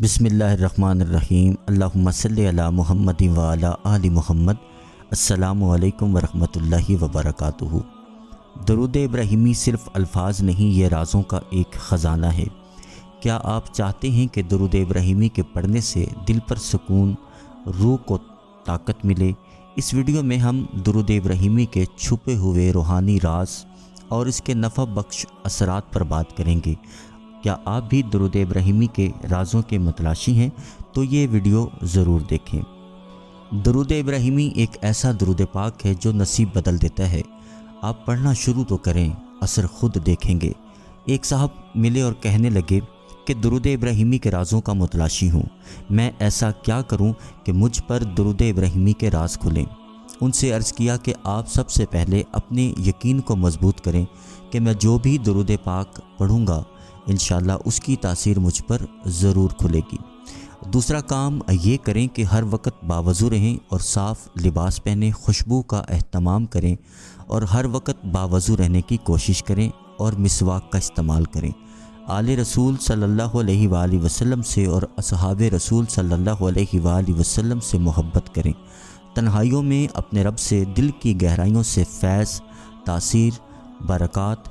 بسم اللہ الرحمن الرحیم۔ اللہم صلی علی محمد وعلی آل محمد۔ السلام علیکم ورحمۃ اللہ وبرکاتہ۔ درود ابراہیمی صرف الفاظ نہیں، یہ رازوں کا ایک خزانہ ہے۔ کیا آپ چاہتے ہیں کہ درود ابراہیمی کے پڑھنے سے دل پر سکون، روح کو طاقت ملے؟ اس ویڈیو میں ہم درود ابراہیمی کے چھپے ہوئے روحانی راز اور اس کے نفع بخش اثرات پر بات کریں گے۔ کیا آپ بھی درود ابراہیمی کے رازوں کے متلاشی ہیں؟ تو یہ ویڈیو ضرور دیکھیں۔ درود ابراہیمی ایک ایسا درود پاک ہے جو نصیب بدل دیتا ہے۔ آپ پڑھنا شروع تو کریں، اثر خود دیکھیں گے۔ ایک صاحب ملے اور کہنے لگے کہ درود ابراہیمی کے رازوں کا متلاشی ہوں، میں ایسا کیا کروں کہ مجھ پر درود ابراہیمی کے راز کھلیں؟ ان سے عرض کیا کہ آپ سب سے پہلے اپنے یقین کو مضبوط کریں کہ میں جو بھی درود پاک پڑھوں گا انشاءاللہ اس کی تاثیر مجھ پر ضرور کھلے گی۔ دوسرا کام یہ کریں کہ ہر وقت باوضو رہیں اور صاف لباس پہنیں، خوشبو کا اہتمام کریں اور ہر وقت باوضو رہنے کی کوشش کریں اور مسواک کا استعمال کریں۔ آل رسول صلی اللہ علیہ وآلہ وسلم سے اور اصحاب رسول صلی اللہ علیہ وآلہ وسلم سے محبت کریں۔ تنہائیوں میں اپنے رب سے دل کی گہرائیوں سے فیض، تاثیر، برکات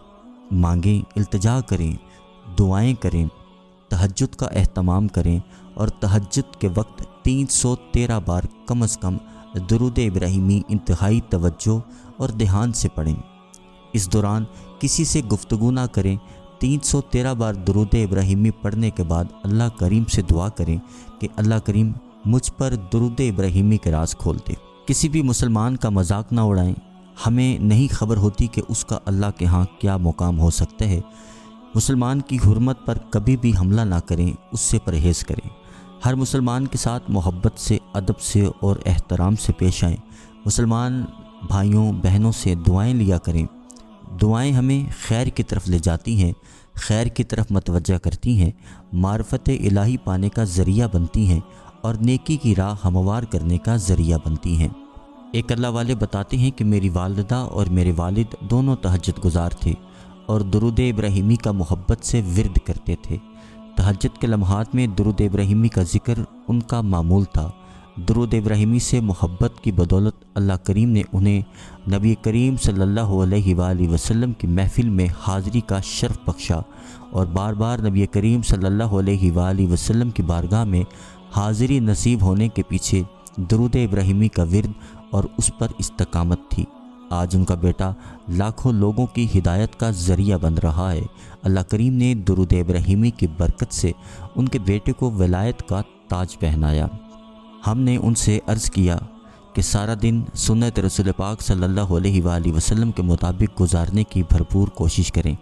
مانگیں، التجا کریں، دعائیں کریں، تہجد کا اہتمام کریں اور تہجد کے وقت 313 بار کم از کم درود ابراہیمی انتہائی توجہ اور دھیان سے پڑھیں۔ اس دوران کسی سے گفتگو نہ کریں۔ 313 بار درود ابراہیمی پڑھنے کے بعد اللہ کریم سے دعا کریں کہ اللہ کریم مجھ پر درود ابراہیمی کے راز کھول دے۔ کسی بھی مسلمان کا مذاق نہ اڑائیں، ہمیں نہیں خبر ہوتی کہ اس کا اللہ کے ہاں کیا مقام ہو سکتا ہے۔ مسلمان کی حرمت پر کبھی بھی حملہ نہ کریں، اس سے پرہیز کریں۔ ہر مسلمان کے ساتھ محبت سے، ادب سے اور احترام سے پیش آئیں۔ مسلمان بھائیوں بہنوں سے دعائیں لیا کریں۔ دعائیں ہمیں خیر کی طرف لے جاتی ہیں، خیر کی طرف متوجہ کرتی ہیں، معرفت الہی پانے کا ذریعہ بنتی ہیں اور نیکی کی راہ ہموار کرنے کا ذریعہ بنتی ہیں۔ ایک اللہ والے بتاتے ہیں کہ میری والدہ اور میرے والد دونوں تہجد گزار تھے اور درود ابراہیمی کا محبت سے ورد کرتے تھے۔ تہجد کے لمحات میں درود ابراہیمی کا ذکر ان کا معمول تھا۔ درود ابراہیمی سے محبت کی بدولت اللہ کریم نے انہیں نبی کریم صلی اللہ علیہ وآلہ وسلم کی محفل میں حاضری کا شرف بخشا اور بار بار نبی کریم صلی اللہ علیہ وآلہ وسلم کی بارگاہ میں حاضری نصیب ہونے کے پیچھے درود ابراہیمی کا ورد اور اس پر استقامت تھی۔ آج ان کا بیٹا لاکھوں لوگوں کی ہدایت کا ذریعہ بن رہا ہے۔ اللہ کریم نے درود ابراہیمی کی برکت سے ان کے بیٹے کو ولایت کا تاج پہنایا۔ ہم نے ان سے عرض کیا کہ سارا دن سنت رسول پاک صلی اللہ علیہ وآلہ وسلم کے مطابق گزارنے کی بھرپور کوشش کریں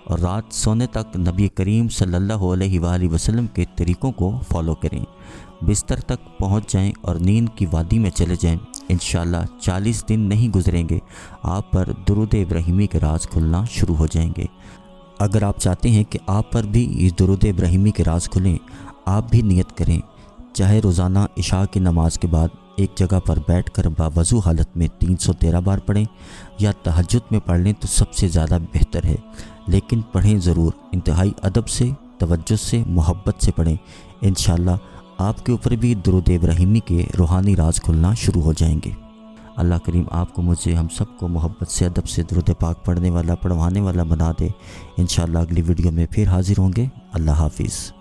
اور رات سونے تک نبی کریم صلی اللہ علیہ وآلہ وسلم کے طریقوں کو فالو کریں۔ بستر تک پہنچ جائیں اور نیند کی وادی میں چلے جائیں۔ انشاءاللہ 40 دن نہیں گزریں گے، آپ پر درود ابراہیمی کے راز کھلنا شروع ہو جائیں گے۔ اگر آپ چاہتے ہیں کہ آپ پر بھی اس درود ابراہیمی کے راز کھلیں، آپ بھی نیت کریں، چاہے روزانہ عشاء کی نماز کے بعد ایک جگہ پر بیٹھ کر باوضو حالت میں 313 بار پڑھیں یا تہجد میں پڑھ لیں تو سب سے زیادہ بہتر ہے، لیکن پڑھیں ضرور، انتہائی ادب سے، توجہ سے، محبت سے پڑھیں۔ انشاءاللہ آپ کے اوپر بھی درود ابراہیمی کے روحانی راز کھلنا شروع ہو جائیں گے۔ اللہ کریم آپ کو، مجھے، ہم سب کو محبت سے، ادب سے درود پاک پڑھنے والا، پڑھوانے والا بنا دے۔ انشاءاللہ اگلی ویڈیو میں پھر حاضر ہوں گے۔ اللہ حافظ۔